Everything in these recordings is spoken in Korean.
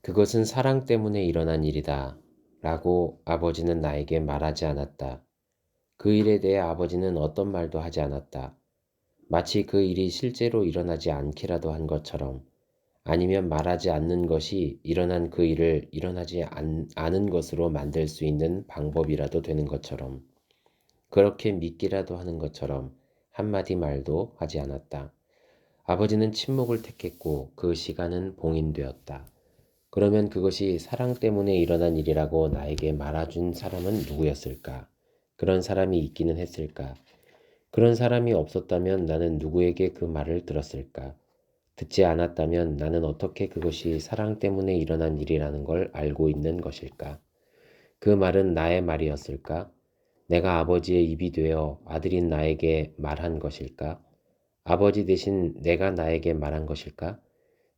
그것은 사랑 때문에 일어난 일이다. 라고 아버지는 나에게 말하지 않았다. 그 일에 대해 아버지는 어떤 말도 하지 않았다. 마치 그 일이 실제로 일어나지 않기라도 한 것처럼, 아니면 말하지 않는 것이 일어난 그 일을 일어나지 않은 것으로 만들 수 있는 방법이라도 되는 것처럼, 그렇게 믿기라도 하는 것처럼 한마디 말도 하지 않았다. 아버지는 침묵을 택했고 그 시간은 봉인되었다. 그러면 그것이 사랑 때문에 일어난 일이라고 나에게 말해준 사람은 누구였을까? 그런 사람이 있기는 했을까? 그런 사람이 없었다면 나는 누구에게 그 말을 들었을까? 듣지 않았다면 나는 어떻게 그것이 사랑 때문에 일어난 일이라는 걸 알고 있는 것일까? 그 말은 나의 말이었을까? 내가 아버지의 입이 되어 아들인 나에게 말한 것일까? 아버지 대신 내가 나에게 말한 것일까?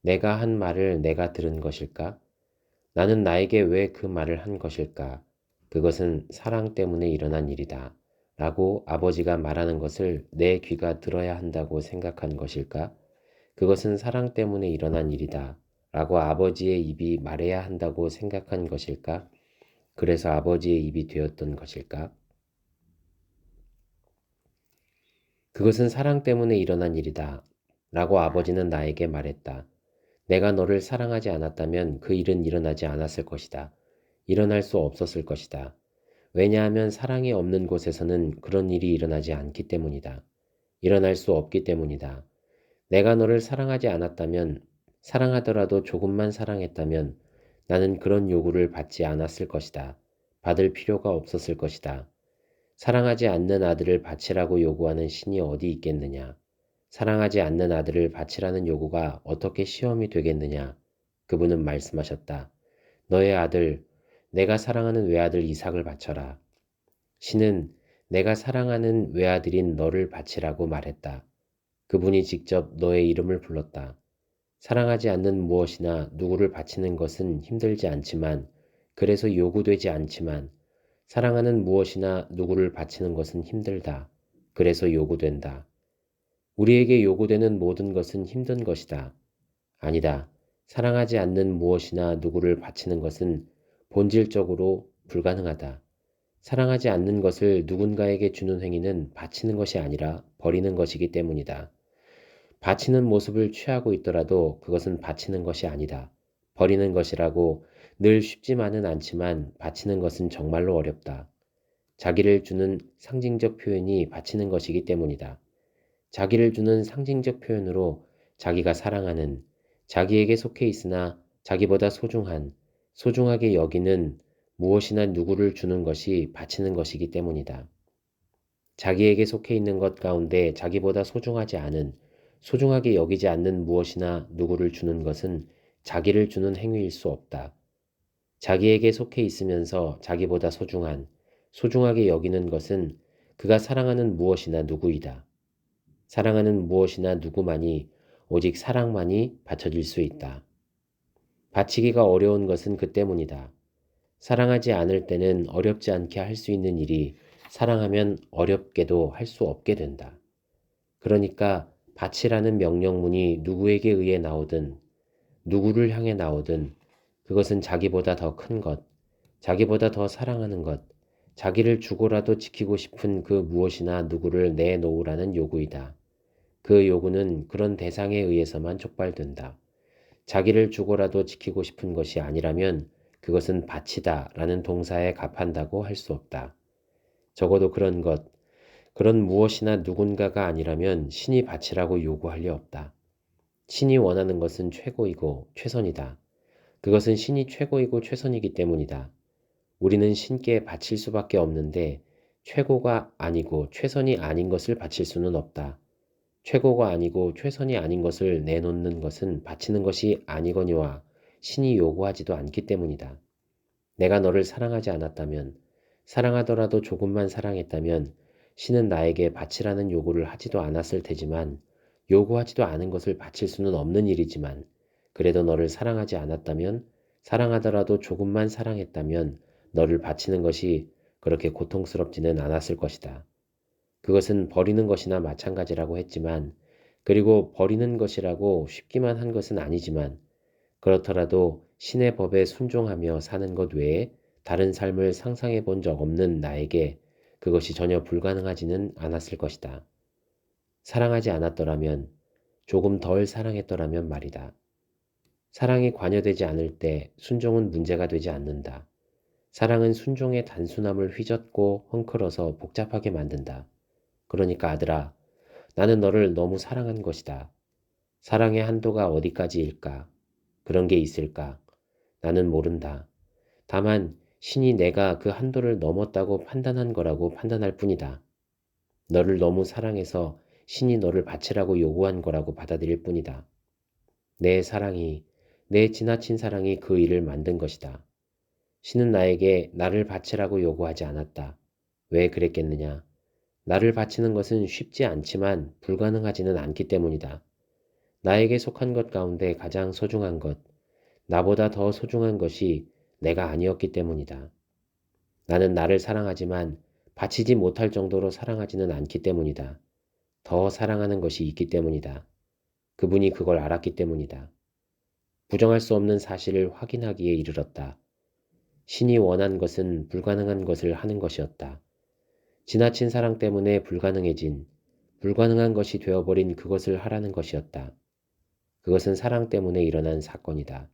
내가 한 말을 내가 들은 것일까? 나는 나에게 왜 그 말을 한 것일까? 그것은 사랑 때문에 일어난 일이다. 라고 아버지가 말하는 것을 내 귀가 들어야 한다고 생각한 것일까? 그것은 사랑 때문에 일어난 일이다. 라고 아버지의 입이 말해야 한다고 생각한 것일까? 그래서 아버지의 입이 되었던 것일까? 그것은 사랑 때문에 일어난 일이다. 라고 아버지는 나에게 말했다. 내가 너를 사랑하지 않았다면 그 일은 일어나지 않았을 것이다. 일어날 수 없었을 것이다. 왜냐하면 사랑이 없는 곳에서는 그런 일이 일어나지 않기 때문이다. 일어날 수 없기 때문이다. 내가 너를 사랑하지 않았다면, 사랑하더라도 조금만 사랑했다면 나는 그런 요구를 받지 않았을 것이다. 받을 필요가 없었을 것이다. 사랑하지 않는 아들을 바치라고 요구하는 신이 어디 있겠느냐. 사랑하지 않는 아들을 바치라는 요구가 어떻게 시험이 되겠느냐. 그분은 말씀하셨다. 너의 아들, 내가 사랑하는 외아들 이삭을 바쳐라. 신은 내가 사랑하는 외아들인 너를 바치라고 말했다. 그분이 직접 너의 이름을 불렀다. 사랑하지 않는 무엇이나 누구를 바치는 것은 힘들지 않지만, 그래서 요구되지 않지만, 사랑하는 무엇이나 누구를 바치는 것은 힘들다. 그래서 요구된다. 우리에게 요구되는 모든 것은 힘든 것이다. 아니다. 사랑하지 않는 무엇이나 누구를 바치는 것은 본질적으로 불가능하다. 사랑하지 않는 것을 누군가에게 주는 행위는 바치는 것이 아니라 버리는 것이기 때문이다. 바치는 모습을 취하고 있더라도 그것은 바치는 것이 아니다. 버리는 것이라고 늘 쉽지만은 않지만 바치는 것은 정말로 어렵다. 자기를 주는 상징적 표현이 바치는 것이기 때문이다. 자기를 주는 상징적 표현으로 자기가 사랑하는, 자기에게 속해 있으나 자기보다 소중한, 소중하게 여기는 무엇이나 누구를 주는 것이 바치는 것이기 때문이다. 자기에게 속해 있는 것 가운데 자기보다 소중하지 않은, 소중하게 여기지 않는 무엇이나 누구를 주는 것은 자기를 주는 행위일 수 없다. 자기에게 속해 있으면서 자기보다 소중한, 소중하게 여기는 것은 그가 사랑하는 무엇이나 누구이다. 사랑하는 무엇이나 누구만이, 오직 사랑만이 바쳐질 수 있다. 바치기가 어려운 것은 그 때문이다. 사랑하지 않을 때는 어렵지 않게 할 수 있는 일이 사랑하면 어렵게도 할 수 없게 된다. 그러니까 바치라는 명령문이 누구에게 의해 나오든, 누구를 향해 나오든, 그것은 자기보다 더 큰 것, 자기보다 더 사랑하는 것, 자기를 주고라도 지키고 싶은 그 무엇이나 누구를 내놓으라는 요구이다. 그 요구는 그런 대상에 의해서만 촉발된다. 자기를 주고라도 지키고 싶은 것이 아니라면 그것은 바치다 라는 동사에 합한다고 할 수 없다. 적어도 그런 것, 그런 무엇이나 누군가가 아니라면 신이 바치라고 요구할 리 없다. 신이 원하는 것은 최고이고 최선이다. 그것은 신이 최고이고 최선이기 때문이다. 우리는 신께 바칠 수밖에 없는데 최고가 아니고 최선이 아닌 것을 바칠 수는 없다. 최고가 아니고 최선이 아닌 것을 내놓는 것은 바치는 것이 아니거니와 신이 요구하지도 않기 때문이다. 내가 너를 사랑하지 않았다면, 사랑하더라도 조금만 사랑했다면 신은 나에게 바치라는 요구를 하지도 않았을 테지만, 요구하지도 않은 것을 바칠 수는 없는 일이지만, 그래도 너를 사랑하지 않았다면, 사랑하더라도 조금만 사랑했다면 너를 바치는 것이 그렇게 고통스럽지는 않았을 것이다. 그것은 버리는 것이나 마찬가지라고 했지만, 그리고 버리는 것이라고 쉽기만 한 것은 아니지만, 그렇더라도 신의 법에 순종하며 사는 것 외에 다른 삶을 상상해 본 적 없는 나에게 그것이 전혀 불가능하지는 않았을 것이다. 사랑하지 않았더라면, 조금 덜 사랑했더라면 말이다. 사랑이 관여되지 않을 때 순종은 문제가 되지 않는다. 사랑은 순종의 단순함을 휘젓고 헝클어서 복잡하게 만든다. 그러니까 아들아, 나는 너를 너무 사랑한 것이다. 사랑의 한도가 어디까지일까? 그런 게 있을까? 나는 모른다. 다만 신이 내가 그 한도를 넘었다고 판단한 거라고 판단할 뿐이다. 너를 너무 사랑해서 신이 너를 바치라고 요구한 거라고 받아들일 뿐이다. 내 사랑이, 내 지나친 사랑이 그 일을 만든 것이다. 신은 나에게 나를 바치라고 요구하지 않았다. 왜 그랬겠느냐? 나를 바치는 것은 쉽지 않지만 불가능하지는 않기 때문이다. 나에게 속한 것 가운데 가장 소중한 것, 나보다 더 소중한 것이 내가 아니었기 때문이다. 나는 나를 사랑하지만 바치지 못할 정도로 사랑하지는 않기 때문이다. 더 사랑하는 것이 있기 때문이다. 그분이 그걸 알았기 때문이다. 부정할 수 없는 사실을 확인하기에 이르렀다. 신이 원한 것은 불가능한 것을 하는 것이었다. 지나친 사랑 때문에 불가능한 것이 되어버린 그것을 하라는 것이었다. 그것은 사랑 때문에 일어난 사건이다.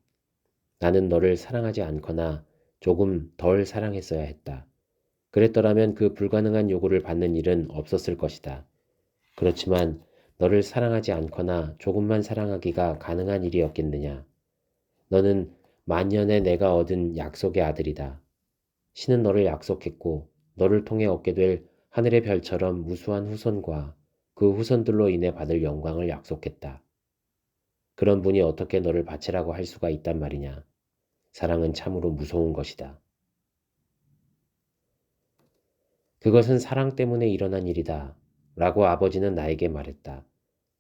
나는 너를 사랑하지 않거나 조금 덜 사랑했어야 했다. 그랬더라면 그 불가능한 요구를 받는 일은 없었을 것이다. 그렇지만 너를 사랑하지 않거나 조금만 사랑하기가 가능한 일이었겠느냐. 너는 만년에 내가 얻은 약속의 아들이다. 신은 너를 약속했고 너를 통해 얻게 될 하늘의 별처럼 무수한 후손과 그 후손들로 인해 받을 영광을 약속했다. 그런 분이 어떻게 너를 바치라고 할 수가 있단 말이냐. 사랑은 참으로 무서운 것이다. 그것은 사랑 때문에 일어난 일이다. 라고 아버지는 나에게 말했다.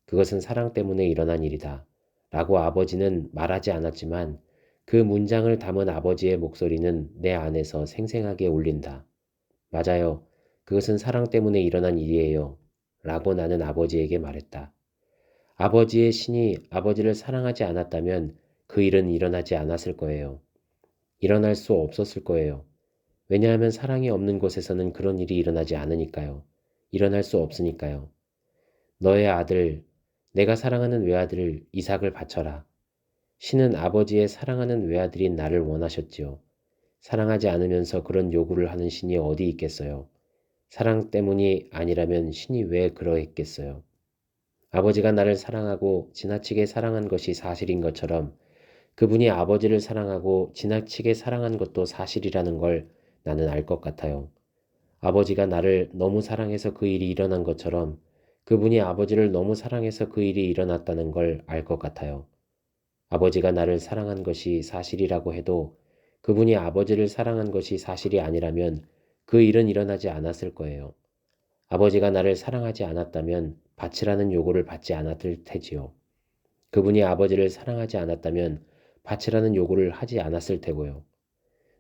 그것은 사랑 때문에 일어난 일이다. 라고 아버지는 말하지 않았지만 그 문장을 담은 아버지의 목소리는 내 안에서 생생하게 울린다. 맞아요. 그것은 사랑 때문에 일어난 일이에요. 라고 나는 아버지에게 말했다. 아버지의 신이 아버지를 사랑하지 않았다면 그 일은 일어나지 않았을 거예요. 일어날 수 없었을 거예요. 왜냐하면 사랑이 없는 곳에서는 그런 일이 일어나지 않으니까요. 일어날 수 없으니까요. 너의 아들, 내가 사랑하는 외아들 이삭을 바쳐라. 신은 아버지의 사랑하는 외아들인 나를 원하셨지요. 사랑하지 않으면서 그런 요구를 하는 신이 어디 있겠어요. 사랑 때문이 아니라면 신이 왜 그러했겠어요. 아버지가 나를 사랑하고 지나치게 사랑한 것이 사실인 것처럼 그분이 아버지를 사랑하고 지나치게 사랑한 것도 사실이라는 걸 나는 알 것 같아요. 아버지가 나를 너무 사랑해서 그 일이 일어난 것처럼 그분이 아버지를 너무 사랑해서 그 일이 일어났다는 걸 알 것 같아요. 아버지가 나를 사랑한 것이 사실이라고 해도 그분이 아버지를 사랑한 것이 사실이 아니라면 그 일은 일어나지 않았을 거예요. 아버지가 나를 사랑하지 않았다면 바치라는 요구를 받지 않았을 테지요. 그분이 아버지를 사랑하지 않았다면 바치라는 요구를 하지 않았을 테고요.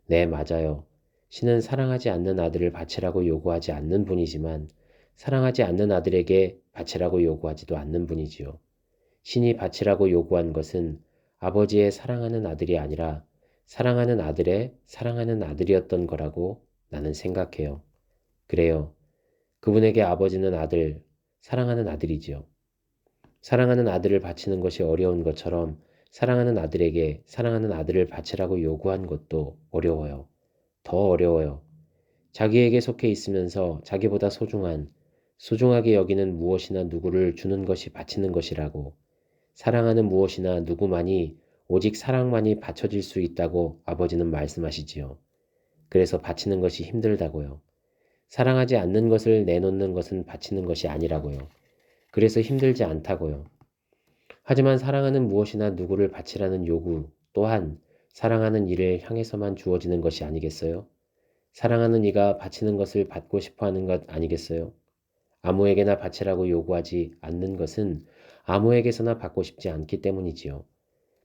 네, 맞아요. 신은 사랑하지 않는 아들을 바치라고 요구하지 않는 분이지만 사랑하지 않는 아들에게 바치라고 요구하지도 않는 분이지요. 신이 바치라고 요구한 것은 아버지의 사랑하는 아들이 아니라 사랑하는 아들의 사랑하는 아들이었던 거라고 나는 생각해요. 그래요. 그분에게 아버지는 아들, 사랑하는 아들이지요. 사랑하는 아들을 바치는 것이 어려운 것처럼 사랑하는 아들에게 사랑하는 아들을 바치라고 요구한 것도 어려워요. 더 어려워요. 자기에게 속해 있으면서 자기보다 소중하게 여기는 무엇이나 누구를 주는 것이 바치는 것이라고, 사랑하는 무엇이나 누구만이 오직 사랑만이 바쳐질 수 있다고 아버지는 말씀하시지요. 그래서 바치는 것이 힘들다고요. 사랑하지 않는 것을 내놓는 것은 바치는 것이 아니라고요. 그래서 힘들지 않다고요. 하지만 사랑하는 무엇이나 누구를 바치라는 요구 또한 사랑하는 이를 향해서만 주어지는 것이 아니겠어요? 사랑하는 이가 바치는 것을 받고 싶어 하는 것 아니겠어요? 아무에게나 바치라고 요구하지 않는 것은 아무에게서나 받고 싶지 않기 때문이지요.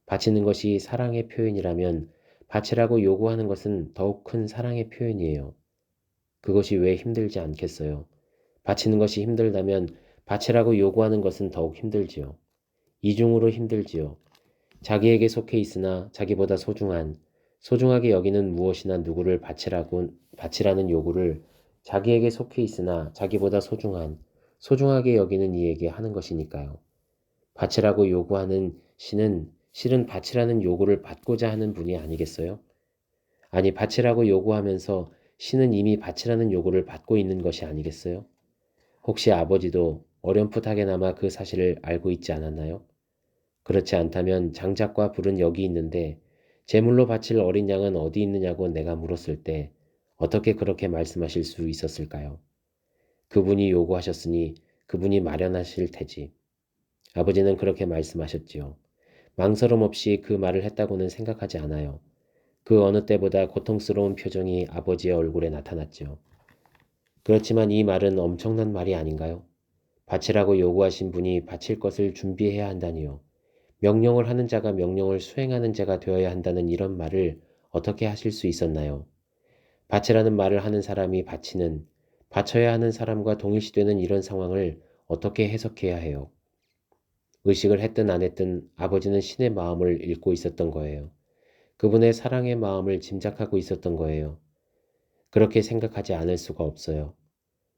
바치는 것이 사랑의 표현이라면 바치라고 요구하는 것은 더욱 큰 사랑의 표현이에요. 그것이 왜 힘들지 않겠어요? 바치는 것이 힘들다면 바치라고 요구하는 것은 더욱 힘들지요. 이중으로 힘들지요. 자기에게 속해 있으나 자기보다 소중하게 여기는 무엇이나 누구를 바치라는 요구를 자기에게 속해 있으나 자기보다 소중하게 여기는 이에게 하는 것이니까요. 바치라고 요구하는 신은 실은 바치라는 요구를 받고자 하는 분이 아니겠어요? 아니, 바치라고 요구하면서 신은 이미 바치라는 요구를 받고 있는 것이 아니겠어요? 혹시 아버지도 어렴풋하게나마 그 사실을 알고 있지 않았나요? 그렇지 않다면 장작과 불은 여기 있는데 제물로 바칠 어린 양은 어디 있느냐고 내가 물었을 때 어떻게 그렇게 말씀하실 수 있었을까요? 그분이 요구하셨으니 그분이 마련하실 테지. 아버지는 그렇게 말씀하셨지요. 망설임 없이 그 말을 했다고는 생각하지 않아요. 그 어느 때보다 고통스러운 표정이 아버지의 얼굴에 나타났지요. 그렇지만 이 말은 엄청난 말이 아닌가요? 바치라고 요구하신 분이 바칠 것을 준비해야 한다니요. 명령을 하는 자가 명령을 수행하는 자가 되어야 한다는 이런 말을 어떻게 하실 수 있었나요? 바치라는 말을 하는 사람이 바쳐야 하는 사람과 동일시되는 이런 상황을 어떻게 해석해야 해요? 의식을 했든 안 했든 아버지는 신의 마음을 읽고 있었던 거예요. 그분의 사랑의 마음을 짐작하고 있었던 거예요. 그렇게 생각하지 않을 수가 없어요.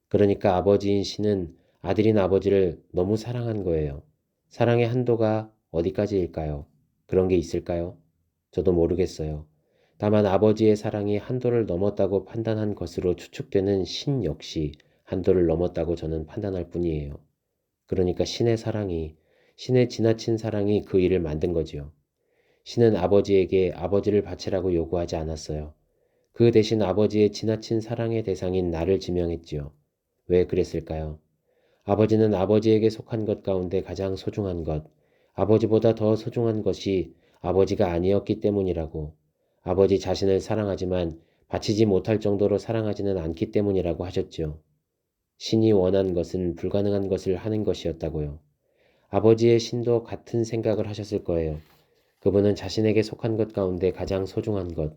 그러니까 아버지인 신은 아들인 아버지를 너무 사랑한 거예요. 사랑의 한도가 어디까지일까요? 그런 게 있을까요? 저도 모르겠어요. 다만 아버지의 사랑이 한도를 넘었다고 판단한 것으로 추측되는 신 역시 한도를 넘었다고 저는 판단할 뿐이에요. 그러니까 신의 지나친 사랑이 그 일을 만든 거지요. 신은 아버지에게 아버지를 바치라고 요구하지 않았어요. 그 대신 아버지의 지나친 사랑의 대상인 나를 지명했지요. 왜 그랬을까요? 아버지는 아버지에게 속한 것 가운데 가장 소중한 것, 아버지보다 더 소중한 것이 아버지가 아니었기 때문이라고, 아버지 자신을 사랑하지만 바치지 못할 정도로 사랑하지는 않기 때문이라고 하셨지요. 신이 원한 것은 불가능한 것을 하는 것이었다고요. 아버지의 신도 같은 생각을 하셨을 거예요. 그분은 자신에게 속한 것 가운데 가장 소중한 것,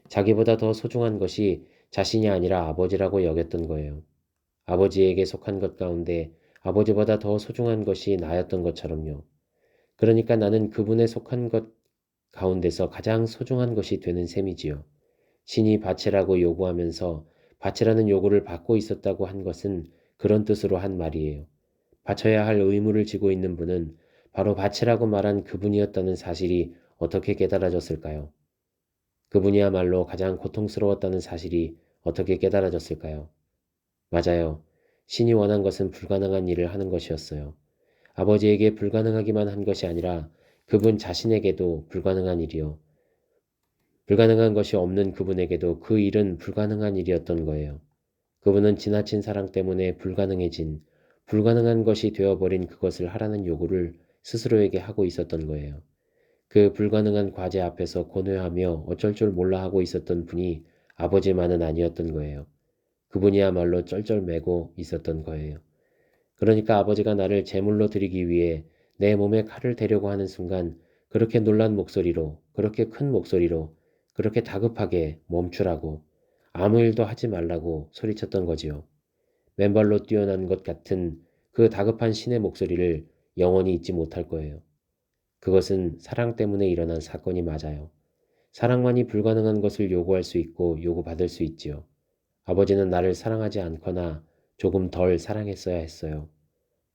자기보다 더 소중한 것이 자신이 아니라 아버지라고 여겼던 거예요. 아버지에게 속한 것 가운데 아버지보다 더 소중한 것이 나였던 것처럼요. 그러니까 나는 그분에 속한 것 가운데서 가장 소중한 것이 되는 셈이지요. 신이 바치라고 요구하면서 바치라는 요구를 받고 있었다고 한 것은 그런 뜻으로 한 말이에요. 바쳐야 할 의무를 지고 있는 분은 바로 바치라고 말한 그분이었다는 사실이 어떻게 깨달아졌을까요? 그분이야말로 가장 고통스러웠다는 사실이 어떻게 깨달아졌을까요? 맞아요. 신이 원한 것은 불가능한 일을 하는 것이었어요. 아버지에게 불가능하기만 한 것이 아니라 그분 자신에게도 불가능한 일이요. 불가능한 것이 없는 그분에게도 그 일은 불가능한 일이었던 거예요. 그분은 지나친 사랑 때문에 불가능한 것이 되어버린 그것을 하라는 요구를 스스로에게 하고 있었던 거예요. 그 불가능한 과제 앞에서 고뇌하며 어쩔 줄 몰라 하고 있었던 분이 아버지만은 아니었던 거예요. 그분이야말로 쩔쩔매고 있었던 거예요. 그러니까 아버지가 나를 제물로 드리기 위해 내 몸에 칼을 대려고 하는 순간 그렇게 놀란 목소리로, 그렇게 큰 목소리로, 그렇게 다급하게 멈추라고, 아무 일도 하지 말라고 소리쳤던 거지요. 맨발로 뛰어난 것 같은 그 다급한 신의 목소리를 영원히 잊지 못할 거예요. 그것은 사랑 때문에 일어난 사건이 맞아요. 사랑만이 불가능한 것을 요구할 수 있고 요구받을 수 있지요. 아버지는 나를 사랑하지 않거나 조금 덜 사랑했어야 했어요.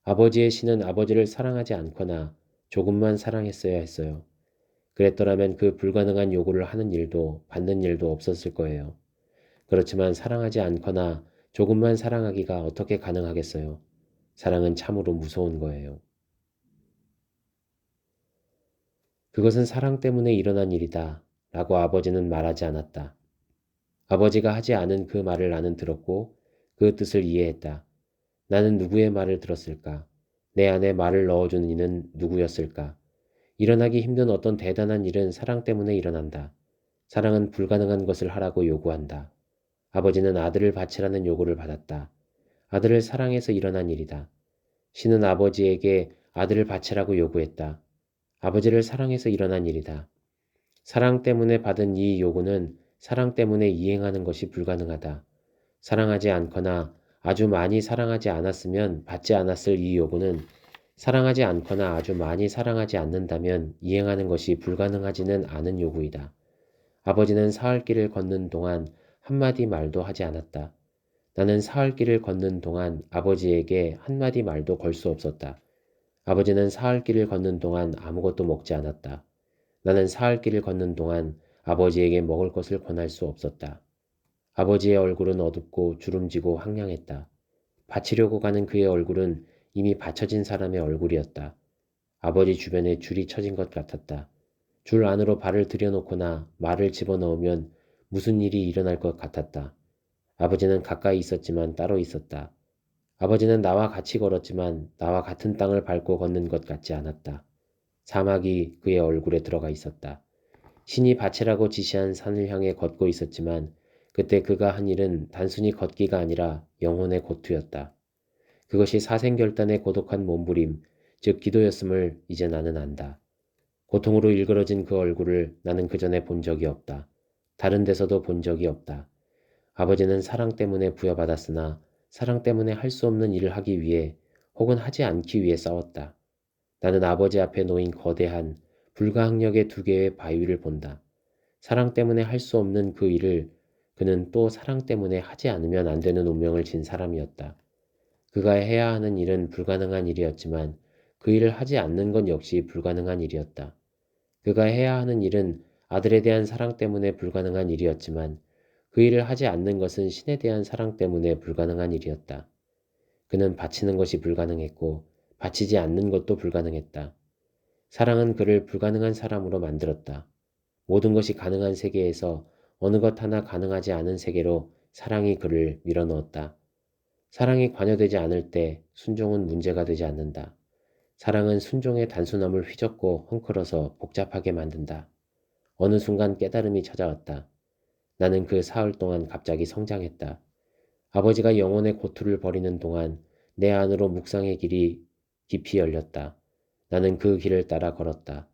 아버지의 신은 아버지를 사랑하지 않거나 조금만 사랑했어야 했어요. 그랬더라면 그 불가능한 요구를 하는 일도 받는 일도 없었을 거예요. 그렇지만 사랑하지 않거나 조금만 사랑하기가 어떻게 가능하겠어요? 사랑은 참으로 무서운 거예요. 그것은 사랑 때문에 일어난 일이다. 라고 아버지는 말하지 않았다. 아버지가 하지 않은 그 말을 나는 들었고 그 뜻을 이해했다. 나는 누구의 말을 들었을까? 내 안에 말을 넣어준 이는 누구였을까? 일어나기 힘든 어떤 대단한 일은 사랑 때문에 일어난다. 사랑은 불가능한 것을 하라고 요구한다. 아버지는 아들을 바치라는 요구를 받았다. 아들을 사랑해서 일어난 일이다. 신은 아버지에게 아들을 바치라고 요구했다. 아버지를 사랑해서 일어난 일이다. 사랑 때문에 받은 이 요구는 사랑 때문에 이행하는 것이 불가능하다. 사랑하지 않거나 아주 많이 사랑하지 않았으면 받지 않았을 이 요구는 사랑하지 않거나 아주 많이 사랑하지 않는다면 이행하는 것이 불가능하지는 않은 요구이다. 아버지는 사흘길을 걷는 동안 한마디 말도 하지 않았다. 나는 사흘길을 걷는 동안 아버지에게 한마디 말도 걸 수 없었다. 아버지는 사흘길을 걷는 동안 아무것도 먹지 않았다. 나는 사흘길을 걷는 동안 아버지에게 먹을 것을 권할 수 없었다. 아버지의 얼굴은 어둡고 주름지고 황량했다. 바치려고 가는 그의 얼굴은 이미 받쳐진 사람의 얼굴이었다. 아버지 주변에 줄이 쳐진 것 같았다. 줄 안으로 발을 들여놓거나 말을 집어넣으면 무슨 일이 일어날 것 같았다. 아버지는 가까이 있었지만 따로 있었다. 아버지는 나와 같이 걸었지만 나와 같은 땅을 밟고 걷는 것 같지 않았다. 사막이 그의 얼굴에 들어가 있었다. 신이 밭이라고 지시한 산을 향해 걷고 있었지만 그때 그가 한 일은 단순히 걷기가 아니라 영혼의 고투였다. 그것이 사생결단의 고독한 몸부림, 즉 기도였음을 이제 나는 안다. 고통으로 일그러진 그 얼굴을 나는 그전에 본 적이 없다. 다른 데서도 본 적이 없다. 아버지는 사랑 때문에 부여받았으나 사랑 때문에 할 수 없는 일을 하기 위해 혹은 하지 않기 위해 싸웠다. 나는 아버지 앞에 놓인 거대한 불가항력의 두 개의 바위를 본다. 사랑 때문에 할 수 없는 그 일을 그는 또 사랑 때문에 하지 않으면 안 되는 운명을 진 사람이었다. 그가 해야 하는 일은 불가능한 일이었지만 그 일을 하지 않는 건 역시 불가능한 일이었다. 그가 해야 하는 일은 아들에 대한 사랑 때문에 불가능한 일이었지만 그 일을 하지 않는 것은 신에 대한 사랑 때문에 불가능한 일이었다. 그는 바치는 것이 불가능했고 바치지 않는 것도 불가능했다. 사랑은 그를 불가능한 사람으로 만들었다. 모든 것이 가능한 세계에서 어느 것 하나 가능하지 않은 세계로 사랑이 그를 밀어넣었다. 사랑이 관여되지 않을 때 순종은 문제가 되지 않는다. 사랑은 순종의 단순함을 휘젓고 헝클어서 복잡하게 만든다. 어느 순간 깨달음이 찾아왔다. 나는 그 사흘 동안 갑자기 성장했다. 아버지가 영혼의 고투를 벌이는 동안 내 안으로 묵상의 길이 깊이 열렸다. 나는 그 길을 따라 걸었다.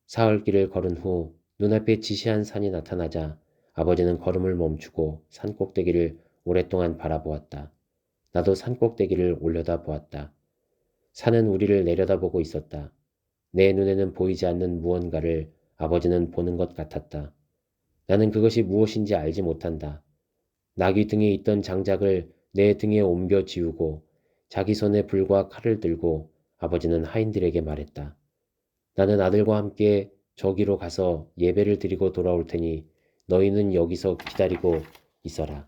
사흘 길을 걸은 후 눈앞에 지시한 산이 나타나자 아버지는 걸음을 멈추고 산 꼭대기를 오랫동안 바라보았다. 나도 산 꼭대기를 올려다 보았다. 산은 우리를 내려다보고 있었다. 내 눈에는 보이지 않는 무언가를 아버지는 보는 것 같았다. 나는 그것이 무엇인지 알지 못한다. 나귀 등에 있던 장작을 내 등에 옮겨 지우고 자기 손에 불과 칼을 들고 아버지는 하인들에게 말했다. 나는 아들과 함께 저기로 가서 예배를 드리고 돌아올 테니 너희는 여기서 기다리고 있어라.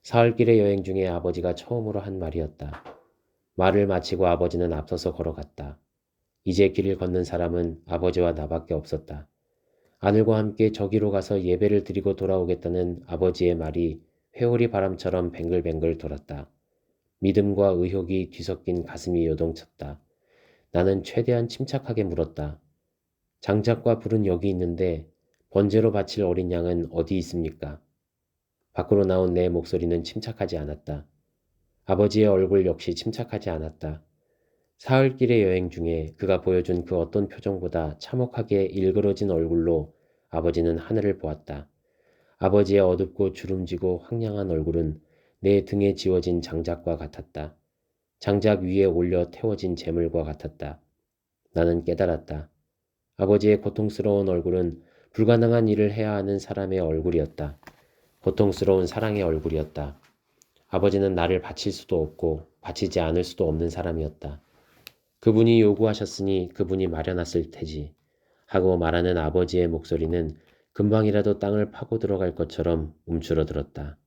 사흘길의 여행 중에 아버지가 처음으로 한 말이었다. 말을 마치고 아버지는 앞서서 걸어갔다. 이제 길을 걷는 사람은 아버지와 나밖에 없었다. 아들과 함께 저기로 가서 예배를 드리고 돌아오겠다는 아버지의 말이 회오리 바람처럼 뱅글뱅글 돌았다. 믿음과 의욕이 뒤섞인 가슴이 요동쳤다. 나는 최대한 침착하게 물었다. 장작과 불은 여기 있는데 번제로 바칠 어린 양은 어디 있습니까? 밖으로 나온 내 목소리는 침착하지 않았다. 아버지의 얼굴 역시 침착하지 않았다. 사흘길의 여행 중에 그가 보여준 그 어떤 표정보다 참혹하게 일그러진 얼굴로 아버지는 하늘을 보았다. 아버지의 어둡고 주름지고 황량한 얼굴은 내 등에 지워진 장작과 같았다. 장작 위에 올려 태워진 재물과 같았다. 나는 깨달았다. 아버지의 고통스러운 얼굴은 불가능한 일을 해야 하는 사람의 얼굴이었다. 고통스러운 사랑의 얼굴이었다. 아버지는 나를 바칠 수도 없고 바치지 않을 수도 없는 사람이었다. 그분이 요구하셨으니 그분이 마련했을 테지. 하고 말하는 아버지의 목소리는 금방이라도 땅을 파고 들어갈 것처럼 움츠러들었다.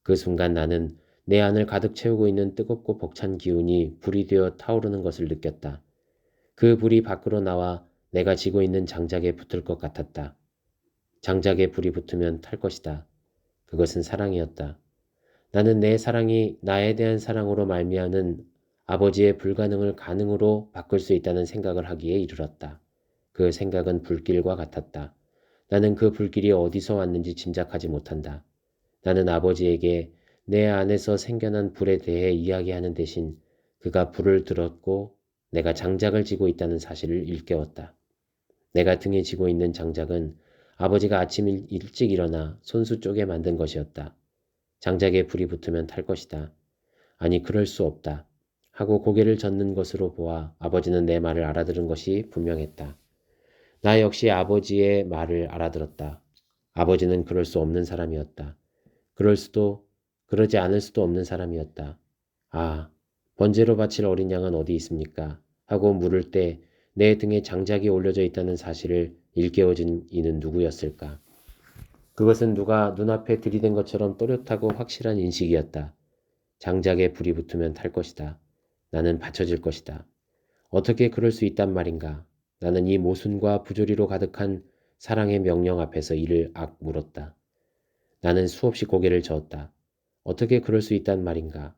그 순간 나는 내 안을 가득 채우고 있는 뜨겁고 벅찬 기운이 불이 되어 타오르는 것을 느꼈다. 그 불이 밖으로 나와 내가 지고 있는 장작에 붙을 것 같았다. 장작에 불이 붙으면 탈 것이다. 그것은 사랑이었다. 나는 내 사랑이 나에 대한 사랑으로 말미암은 아버지의 불가능을 가능으로 바꿀 수 있다는 생각을 하기에 이르렀다. 그 생각은 불길과 같았다. 나는 그 불길이 어디서 왔는지 짐작하지 못한다. 나는 아버지에게 내 안에서 생겨난 불에 대해 이야기하는 대신 그가 불을 들었고 내가 장작을 지고 있다는 사실을 일깨웠다. 내가 등에 지고 있는 장작은 아버지가 아침 일찍 일어나 손수 쪼개 만든 것이었다. 장작에 불이 붙으면 탈 것이다. 아니, 그럴 수 없다. 하고 고개를 젓는 것으로 보아 아버지는 내 말을 알아들은 것이 분명했다. 나 역시 아버지의 말을 알아들었다. 아버지는 그럴 수 없는 사람이었다. 그러지 않을 수도 없는 사람이었다. 아, 번제로 바칠 어린 양은 어디 있습니까? 하고 물을 때 내 등에 장작이 올려져 있다는 사실을 일깨워준 이는 누구였을까? 그것은 누가 눈앞에 들이댄 것처럼 또렷하고 확실한 인식이었다. 장작에 불이 붙으면 탈 것이다. 나는 받쳐질 것이다. 어떻게 그럴 수 있단 말인가? 나는 이 모순과 부조리로 가득한 사랑의 명령 앞에서 이를 악물었다. 나는 수없이 고개를 저었다. 어떻게 그럴 수 있단 말인가?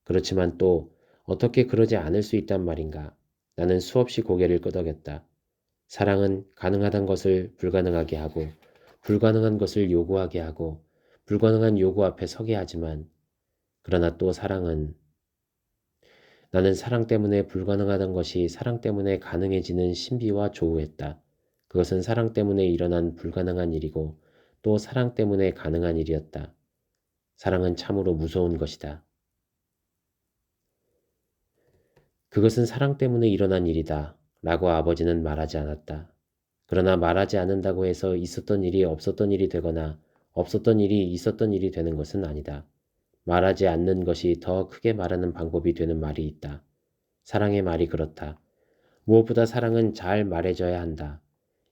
그렇지만 또 어떻게 그러지 않을 수 있단 말인가? 나는 수없이 고개를 끄덕였다. 사랑은 가능하단 것을 불가능하게 하고 불가능한 것을 요구하게 하고 불가능한 요구 앞에 서게 하지만 그러나 또 나는 사랑 때문에 불가능하던 것이 사랑 때문에 가능해지는 신비와 조우했다. 그것은 사랑 때문에 일어난 불가능한 일이고 또 사랑 때문에 가능한 일이었다. 사랑은 참으로 무서운 것이다. 그것은 사랑 때문에 일어난 일이다. 라고 아버지는 말하지 않았다. 그러나 말하지 않는다고 해서 있었던 일이 없었던 일이 되거나 없었던 일이 있었던 일이 되는 것은 아니다. 말하지 않는 것이 더 크게 말하는 방법이 되는 말이 있다. 사랑의 말이 그렇다. 무엇보다 사랑은 잘 말해줘야 한다.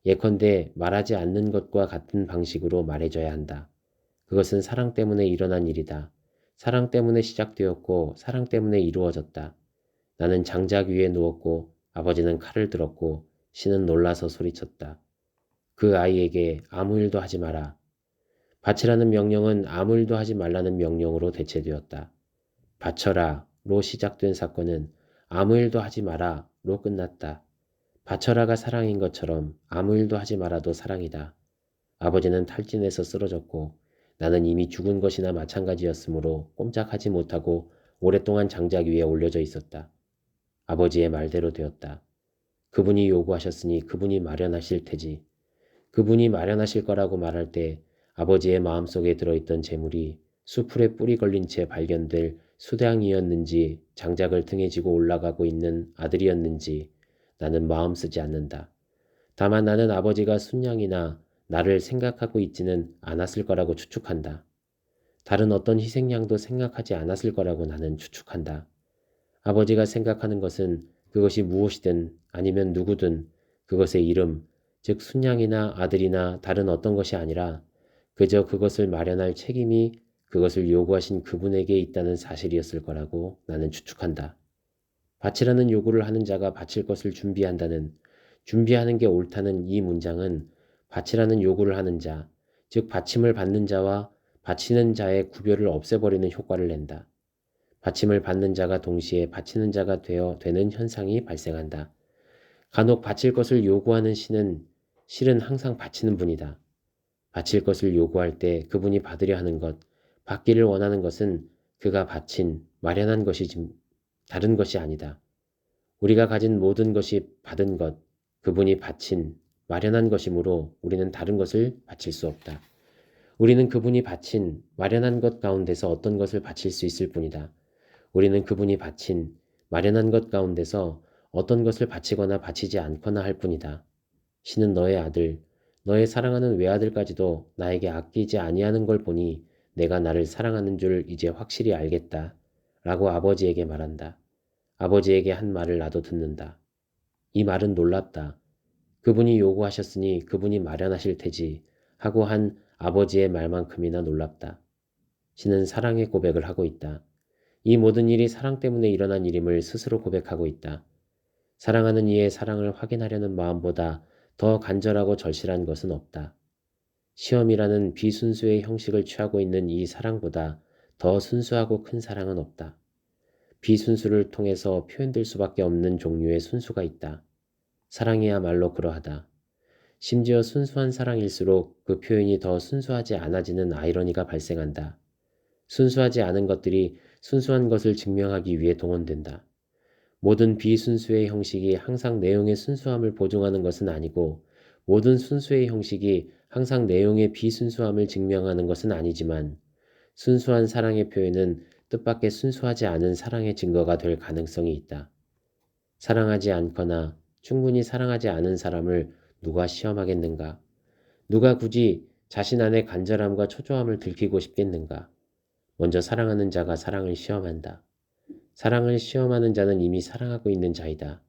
예컨대 말하지 않는 것과 같은 방식으로 말해줘야 한다. 그것은 사랑 때문에 일어난 일이다. 사랑 때문에 시작되었고 사랑 때문에 이루어졌다. 나는 장작 위에 누웠고 아버지는 칼을 들었고 신은 놀라서 소리쳤다. 그 아이에게 아무 일도 하지 마라. 바치라는 명령은 아무 일도 하지 말라는 명령으로 대체되었다. 바쳐라로 시작된 사건은 아무 일도 하지 마라로 끝났다. 바쳐라가 사랑인 것처럼 아무 일도 하지 말아도 사랑이다. 아버지는 탈진해서 쓰러졌고 나는 이미 죽은 것이나 마찬가지였으므로 꼼짝하지 못하고 오랫동안 장작 위에 올려져 있었다. 아버지의 말대로 되었다. 그분이 요구하셨으니 그분이 마련하실 테지. 그분이 마련하실 거라고 말할 때 아버지의 마음속에 들어있던 재물이 수풀에 뿌리 걸린 채 발견될 수량이었는지 장작을 등에 지고 올라가고 있는 아들이었는지 나는 마음 쓰지 않는다. 다만 나는 아버지가 순양이나 나를 생각하고 있지는 않았을 거라고 추측한다. 다른 어떤 희생양도 생각하지 않았을 거라고 나는 추측한다. 아버지가 생각하는 것은 그것이 무엇이든 아니면 누구든 그것의 이름, 즉 순양이나 아들이나 다른 어떤 것이 아니라 그저 그것을 마련할 책임이 그것을 요구하신 그분에게 있다는 사실이었을 거라고 나는 추측한다. 바치라는 요구를 하는 자가 바칠 것을 준비하는 게 옳다는 이 문장은 바치라는 요구를 하는 자, 즉 바침을 받는 자와 바치는 자의 구별을 없애버리는 효과를 낸다. 바침을 받는 자가 동시에 바치는 자가 되는 현상이 발생한다. 간혹 바칠 것을 요구하는 신은 실은 항상 바치는 분이다. 바칠 것을 요구할 때 그분이 받으려 하는 것, 받기를 원하는 것은 그가 바친, 마련한 것이지 다른 것이 아니다. 우리가 가진 모든 것이 받은 것, 그분이 바친, 마련한 것이므로 우리는 다른 것을 바칠 수 없다. 우리는 그분이 바친, 마련한 것 가운데서 어떤 것을 바칠 수 있을 뿐이다. 우리는 그분이 바친, 마련한 것 가운데서 어떤 것을 바치거나 바치지 않거나 할 뿐이다. 신은 너의 아들, 너의 사랑하는 외아들까지도 나에게 아끼지 아니하는 걸 보니 내가 나를 사랑하는 줄 이제 확실히 알겠다. 라고 아버지에게 말한다. 아버지에게 한 말을 나도 듣는다. 이 말은 놀랍다. 그분이 요구하셨으니 그분이 마련하실 테지 하고 한 아버지의 말만큼이나 놀랍다. 신은 사랑의 고백을 하고 있다. 이 모든 일이 사랑 때문에 일어난 일임을 스스로 고백하고 있다. 사랑하는 이의 사랑을 확인하려는 마음보다 더 간절하고 절실한 것은 없다. 시험이라는 비순수의 형식을 취하고 있는 이 사랑보다 더 순수하고 큰 사랑은 없다. 비순수를 통해서 표현될 수밖에 없는 종류의 순수가 있다. 사랑이야말로 그러하다. 심지어 순수한 사랑일수록 그 표현이 더 순수하지 않아지는 아이러니가 발생한다. 순수하지 않은 것들이 순수한 것을 증명하기 위해 동원된다. 모든 비순수의 형식이 항상 내용의 순수함을 보증하는 것은 아니고 모든 순수의 형식이 항상 내용의 비순수함을 증명하는 것은 아니지만 순수한 사랑의 표현은 뜻밖의 순수하지 않은 사랑의 증거가 될 가능성이 있다. 사랑하지 않거나 충분히 사랑하지 않은 사람을 누가 시험하겠는가? 누가 굳이 자신 안의 간절함과 초조함을 들키고 싶겠는가? 먼저 사랑하는 자가 사랑을 시험한다. 사랑을 시험하는 자는 이미 사랑하고 있는 자이다.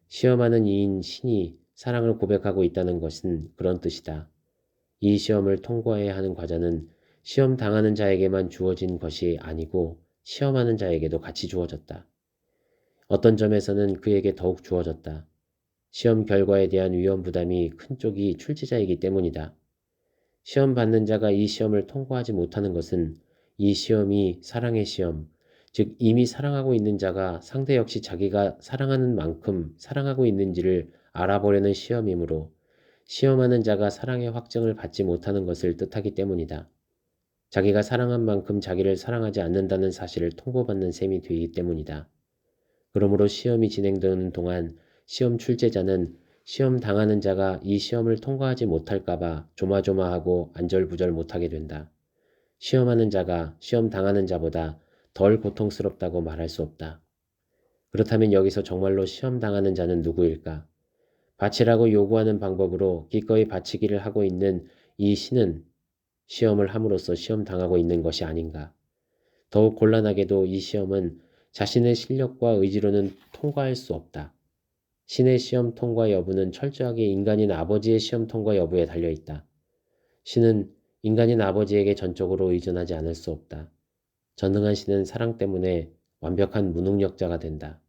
시험하는 이인 신이 사랑을 고백하고 있다는 것은 그런 뜻이다. 이 시험을 통과해야 하는 과자는 시험 당하는 자에게만 주어진 것이 아니고 시험하는 자에게도 같이 주어졌다. 어떤 점에서는 그에게 더욱 주어졌다. 시험 결과에 대한 위험 부담이 큰 쪽이 출제자이기 때문이다. 시험 받는 자가 이 시험을 통과하지 못하는 것은 이 시험이 사랑의 시험, 즉 이미 사랑하고 있는 자가 상대 역시 자기가 사랑하는 만큼 사랑하고 있는지를 알아보려는 시험이므로 시험하는 자가 사랑의 확증을 받지 못하는 것을 뜻하기 때문이다. 자기가 사랑한 만큼 자기를 사랑하지 않는다는 사실을 통보받는 셈이 되기 때문이다. 그러므로 시험이 진행되는 동안 시험 출제자는 시험 당하는 자가 이 시험을 통과하지 못할까봐 조마조마하고 안절부절 못하게 된다. 시험하는 자가 시험 당하는 자보다 덜 고통스럽다고 말할 수 없다. 그렇다면 여기서 정말로 시험 당하는 자는 누구일까? 바치라고 요구하는 방법으로 기꺼이 바치기를 하고 있는 이 신은 시험을 함으로써 시험 당하고 있는 것이 아닌가? 더욱 곤란하게도 이 시험은 자신의 실력과 의지로는 통과할 수 없다. 신의 시험 통과 여부는 철저하게 인간인 아버지의 시험 통과 여부에 달려있다. 신은 인간인 아버지에게 전적으로 의존하지 않을 수 없다. 전능한 신은 사랑 때문에 완벽한 무능력자가 된다.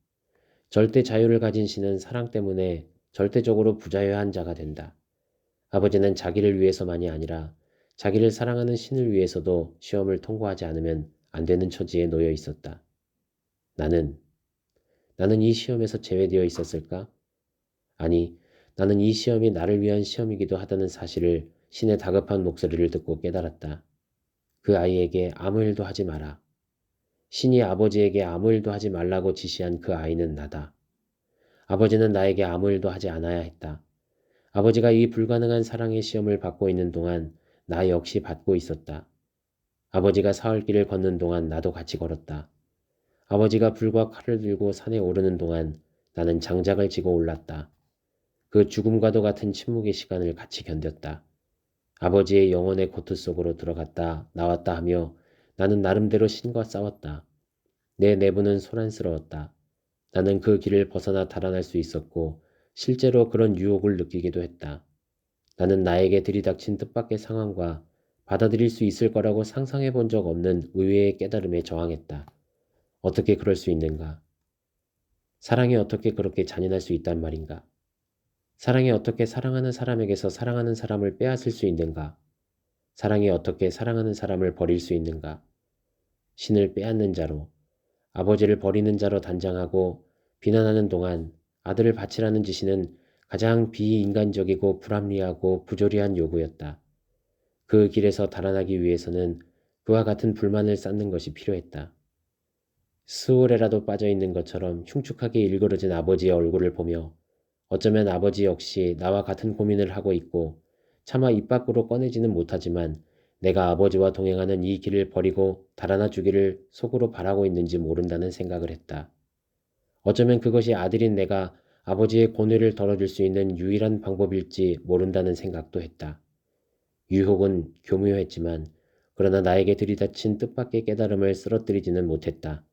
절대 자유를 가진 신은 사랑 때문에 절대적으로 부자유한 자가 된다. 아버지는 자기를 위해서만이 아니라 자기를 사랑하는 신을 위해서도 시험을 통과하지 않으면 안 되는 처지에 놓여 있었다. 나는 이 시험에서 제외되어 있었을까? 아니, 나는 이 시험이 나를 위한 시험이기도 하다는 사실을 신의 다급한 목소리를 듣고 깨달았다. 그 아이에게 아무 일도 하지 마라. 신이 아버지에게 아무 일도 하지 말라고 지시한 그 아이는 나다. 아버지는 나에게 아무 일도 하지 않아야 했다. 아버지가 이 불가능한 사랑의 시험을 받고 있는 동안 나 역시 받고 있었다. 아버지가 사흘길을 걷는 동안 나도 같이 걸었다. 아버지가 불과 칼을 들고 산에 오르는 동안 나는 장작을 지고 올랐다. 그 죽음과도 같은 침묵의 시간을 같이 견뎠다. 아버지의 영혼의 고트 속으로 들어갔다 나왔다 하며 나는 나름대로 신과 싸웠다. 내 내부는 소란스러웠다. 나는 그 길을 벗어나 달아날 수 있었고 실제로 그런 유혹을 느끼기도 했다. 나는 나에게 들이닥친 뜻밖의 상황과 받아들일 수 있을 거라고 상상해 본 적 없는 의외의 깨달음에 저항했다. 어떻게 그럴 수 있는가? 사랑이 어떻게 그렇게 잔인할 수 있단 말인가? 사랑이 어떻게 사랑하는 사람에게서 사랑하는 사람을 빼앗을 수 있는가? 사랑이 어떻게 사랑하는 사람을 버릴 수 있는가? 신을 빼앗는 자로, 아버지를 버리는 자로 단장하고 비난하는 동안 아들을 바치라는 지시는 가장 비인간적이고 불합리하고 부조리한 요구였다. 그 길에서 달아나기 위해서는 그와 같은 불만을 쌓는 것이 필요했다. 스올에라도 빠져있는 것처럼 흉측하게 일그러진 아버지의 얼굴을 보며 어쩌면 아버지 역시 나와 같은 고민을 하고 있고 차마 입 밖으로 꺼내지는 못하지만 내가 아버지와 동행하는 이 길을 버리고 달아나 주기를 속으로 바라고 있는지 모른다는 생각을 했다. 어쩌면 그것이 아들인 내가 아버지의 고뇌를 덜어줄 수 있는 유일한 방법일지 모른다는 생각도 했다. 유혹은 교묘했지만 그러나 나에게 들이닥친 뜻밖의 깨달음을 쓰러뜨리지는 못했다.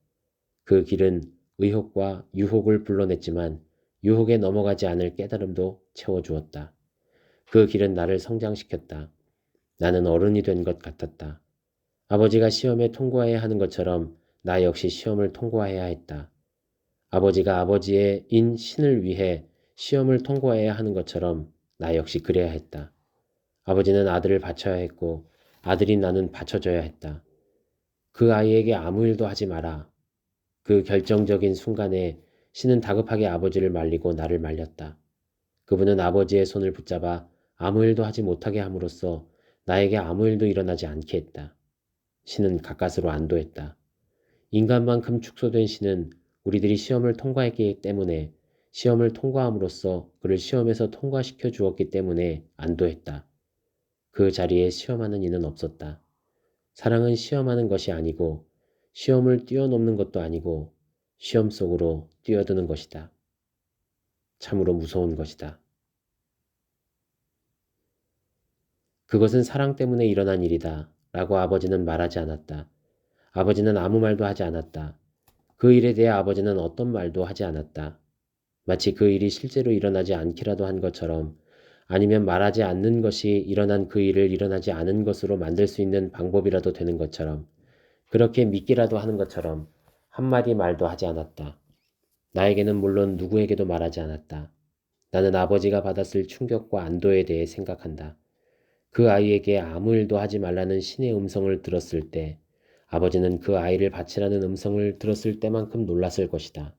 그 길은 의혹과 유혹을 불러냈지만 유혹에 넘어가지 않을 깨달음도 채워주었다. 그 길은 나를 성장시켰다. 나는 어른이 된 것 같았다. 아버지가 시험에 통과해야 하는 것처럼 나 역시 시험을 통과해야 했다. 아버지가 아버지의 인 신을 위해 시험을 통과해야 하는 것처럼 나 역시 그래야 했다. 아버지는 아들을 바쳐야 했고 아들인 나는 바쳐줘야 했다. 그 아이에게 아무 일도 하지 마라. 그 결정적인 순간에 신은 다급하게 아버지를 말리고 나를 말렸다. 그분은 아버지의 손을 붙잡아 아무 일도 하지 못하게 함으로써 나에게 아무 일도 일어나지 않게 했다. 신은 가까스로 안도했다. 인간만큼 축소된 신은 우리들이 시험을 통과했기 때문에 시험을 통과함으로써 그를 시험에서 통과시켜 주었기 때문에 안도했다. 그 자리에 시험하는 이는 없었다. 사랑은 시험하는 것이 아니고 시험을 뛰어넘는 것도 아니고 시험 속으로 뛰어드는 것이다. 참으로 무서운 것이다. 그것은 사랑 때문에 일어난 일이다. 라고 아버지는 말하지 않았다. 아버지는 아무 말도 하지 않았다. 그 일에 대해 아버지는 어떤 말도 하지 않았다. 마치 그 일이 실제로 일어나지 않기라도 한 것처럼, 아니면 말하지 않는 것이 일어난 그 일을 일어나지 않은 것으로 만들 수 있는 방법이라도 되는 것처럼, 그렇게 믿기라도 하는 것처럼 한마디 말도 하지 않았다. 나에게는 물론 누구에게도 말하지 않았다. 나는 아버지가 받았을 충격과 안도에 대해 생각한다. 그 아이에게 아무 일도 하지 말라는 신의 음성을 들었을 때, 아버지는 그 아이를 바치라는 음성을 들었을 때만큼 놀랐을 것이다.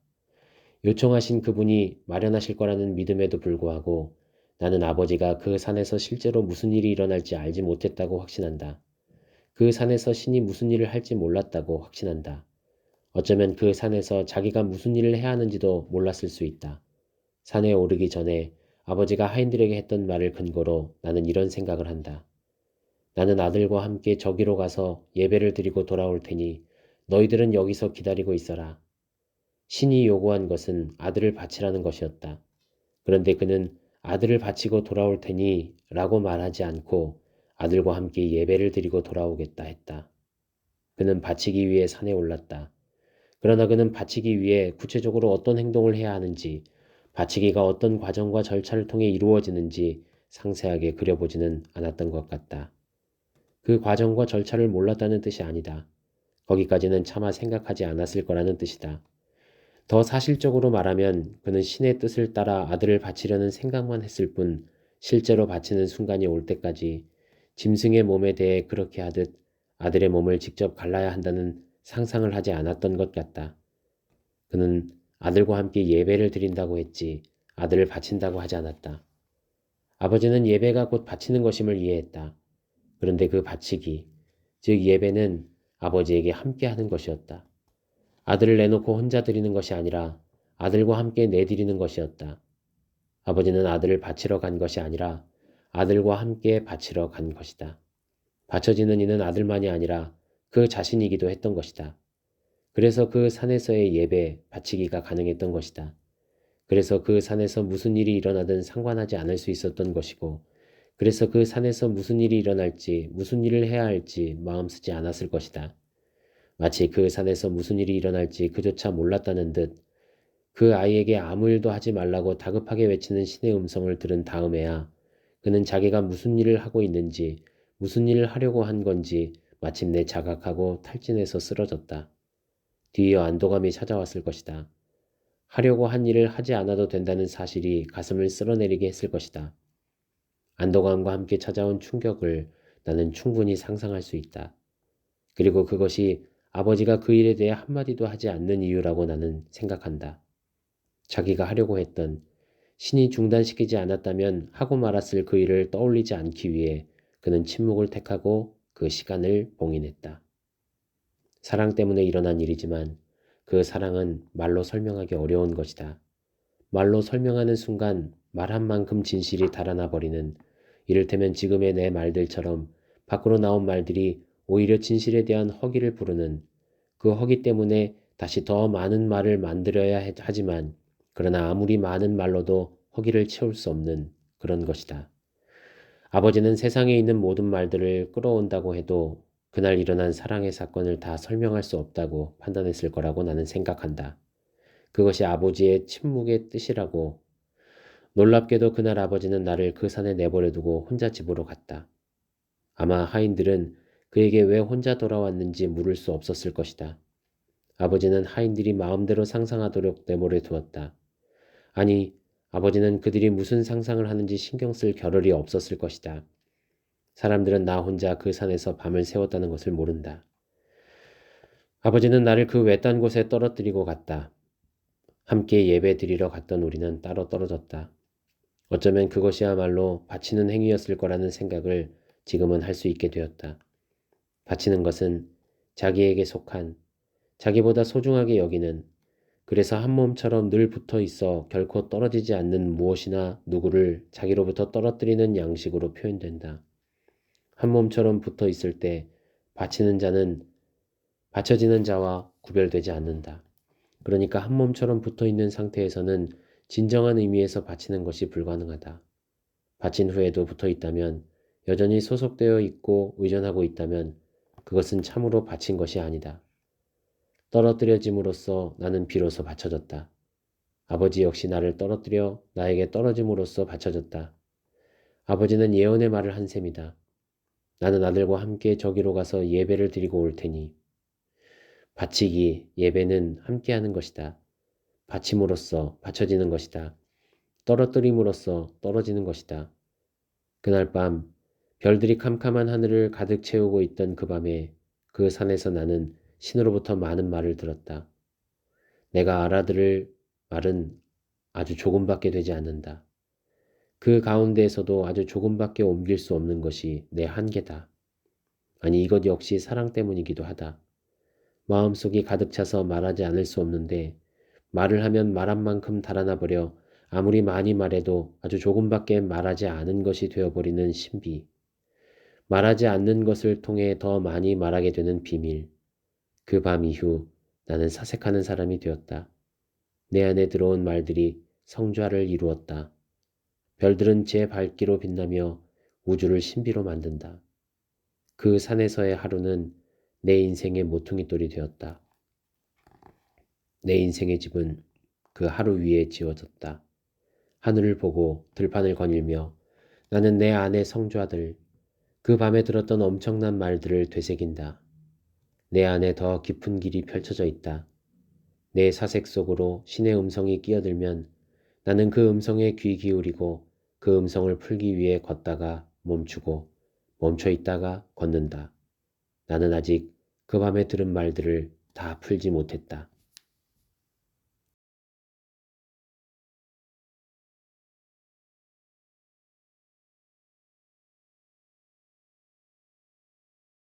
요청하신 그분이 마련하실 거라는 믿음에도 불구하고 나는 아버지가 그 산에서 실제로 무슨 일이 일어날지 알지 못했다고 확신한다. 그 산에서 신이 무슨 일을 할지 몰랐다고 확신한다. 어쩌면 그 산에서 자기가 무슨 일을 해야 하는지도 몰랐을 수 있다. 산에 오르기 전에 아버지가 하인들에게 했던 말을 근거로 나는 이런 생각을 한다. 나는 아들과 함께 저기로 가서 예배를 드리고 돌아올 테니 너희들은 여기서 기다리고 있어라. 신이 요구한 것은 아들을 바치라는 것이었다. 그런데 그는 아들을 바치고 돌아올 테니 라고 말하지 않고 아들과 함께 예배를 드리고 돌아오겠다 했다. 그는 바치기 위해 산에 올랐다. 그러나 그는 바치기 위해 구체적으로 어떤 행동을 해야 하는지, 바치기가 어떤 과정과 절차를 통해 이루어지는지 상세하게 그려보지는 않았던 것 같다. 그 과정과 절차를 몰랐다는 뜻이 아니다. 거기까지는 차마 생각하지 않았을 거라는 뜻이다. 더 사실적으로 말하면 그는 신의 뜻을 따라 아들을 바치려는 생각만 했을 뿐 실제로 바치는 순간이 올 때까지 짐승의 몸에 대해 그렇게 하듯 아들의 몸을 직접 갈라야 한다는 상상을 하지 않았던 것 같다. 그는 아들과 함께 예배를 드린다고 했지 아들을 바친다고 하지 않았다. 아버지는 예배가 곧 바치는 것임을 이해했다. 그런데 그 바치기, 즉 예배는 아버지에게 함께 하는 것이었다. 아들을 내놓고 혼자 드리는 것이 아니라 아들과 함께 내드리는 것이었다. 아버지는 아들을 바치러 간 것이 아니라 아들과 함께 바치러 간 것이다. 바쳐지는 이는 아들만이 아니라 그 자신이기도 했던 것이다. 그래서 그 산에서의 예배, 바치기가 가능했던 것이다. 그래서 그 산에서 무슨 일이 일어나든 상관하지 않을 수 있었던 것이고, 그래서 그 산에서 무슨 일이 일어날지, 무슨 일을 해야 할지 마음 쓰지 않았을 것이다. 마치 그 산에서 무슨 일이 일어날지 그조차 몰랐다는 듯 그 아이에게 아무 일도 하지 말라고 다급하게 외치는 신의 음성을 들은 다음에야 그는 자기가 무슨 일을 하고 있는지, 무슨 일을 하려고 한 건지 마침내 자각하고 탈진해서 쓰러졌다. 뒤이어 안도감이 찾아왔을 것이다. 하려고 한 일을 하지 않아도 된다는 사실이 가슴을 쓸어내리게 했을 것이다. 안도감과 함께 찾아온 충격을 나는 충분히 상상할 수 있다. 그리고 그것이 아버지가 그 일에 대해 한마디도 하지 않는 이유라고 나는 생각한다. 자기가 하려고 했던, 신이 중단시키지 않았다면 하고 말았을 그 일을 떠올리지 않기 위해 그는 침묵을 택하고 그 시간을 봉인했다. 사랑 때문에 일어난 일이지만 그 사랑은 말로 설명하기 어려운 것이다. 말로 설명하는 순간 말한 만큼 진실이 달아나 버리는, 이를테면 지금의 내 말들처럼 밖으로 나온 말들이 오히려 진실에 대한 허기를 부르는, 그 허기 때문에 다시 더 많은 말을 만들어야 하지만 그러나 아무리 많은 말로도 허기를 채울 수 없는 그런 것이다. 아버지는 세상에 있는 모든 말들을 끌어온다고 해도 그날 일어난 사랑의 사건을 다 설명할 수 없다고 판단했을 거라고 나는 생각한다. 그것이 아버지의 침묵의 뜻이라고. 놀랍게도 그날 아버지는 나를 그 산에 내버려 두고 혼자 집으로 갔다. 아마 하인들은 그에게 왜 혼자 돌아왔는지 물을 수 없었을 것이다. 아버지는 하인들이 마음대로 상상하도록 내버려 두었다. 아니, 아버지는 그들이 무슨 상상을 하는지 신경 쓸 겨를이 없었을 것이다. 사람들은 나 혼자 그 산에서 밤을 새웠다는 것을 모른다. 아버지는 나를 그 외딴 곳에 떨어뜨리고 갔다. 함께 예배 드리러 갔던 우리는 따로 떨어졌다. 어쩌면 그것이야말로 바치는 행위였을 거라는 생각을 지금은 할 수 있게 되었다. 바치는 것은 자기에게 속한, 자기보다 소중하게 여기는, 그래서 한 몸처럼 늘 붙어 있어 결코 떨어지지 않는 무엇이나 누구를 자기로부터 떨어뜨리는 양식으로 표현된다. 한 몸처럼 붙어 있을 때 바치는 자는 받쳐지는 자와 구별되지 않는다. 그러니까 한 몸처럼 붙어 있는 상태에서는 진정한 의미에서 바치는 것이 불가능하다. 바친 후에도 붙어 있다면, 여전히 소속되어 있고 의존하고 있다면 그것은 참으로 바친 것이 아니다. 떨어뜨려짐으로써 나는 비로소 받쳐졌다. 아버지 역시 나를 떨어뜨려 나에게 떨어짐으로써 받쳐졌다. 아버지는 예언의 말을 한 셈이다. 나는 아들과 함께 저기로 가서 예배를 드리고 올 테니. 바치기, 예배는 함께하는 것이다. 바침으로써 받쳐지는 것이다. 떨어뜨림으로써 떨어지는 것이다. 그날 밤 별들이 캄캄한 하늘을 가득 채우고 있던 그 밤에 그 산에서 나는 신으로부터 많은 말을 들었다. 내가 알아들을 말은 아주 조금밖에 되지 않는다. 그 가운데에서도 아주 조금밖에 옮길 수 없는 것이 내 한계다. 아니 이것 역시 사랑 때문이기도 하다. 마음속이 가득 차서 말하지 않을 수 없는데 말을 하면 말한 만큼 달아나 버려 아무리 많이 말해도 아주 조금밖에 말하지 않은 것이 되어버리는 신비. 말하지 않는 것을 통해 더 많이 말하게 되는 비밀. 그 밤 이후 나는 사색하는 사람이 되었다. 내 안에 들어온 말들이 성좌를 이루었다. 별들은 제 밝기로 빛나며 우주를 신비로 만든다. 그 산에서의 하루는 내 인생의 모퉁이돌이 되었다. 내 인생의 집은 그 하루 위에 지어졌다. 하늘을 보고 들판을 거닐며 나는 내 안의 성좌들, 그 밤에 들었던 엄청난 말들을 되새긴다. 내 안에 더 깊은 길이 펼쳐져 있다. 내 사색 속으로 신의 음성이 끼어들면 나는 그 음성에 귀 기울이고 그 음성을 풀기 위해 걷다가 멈추고 멈춰 있다가 걷는다. 나는 아직 그 밤에 들은 말들을 다 풀지 못했다.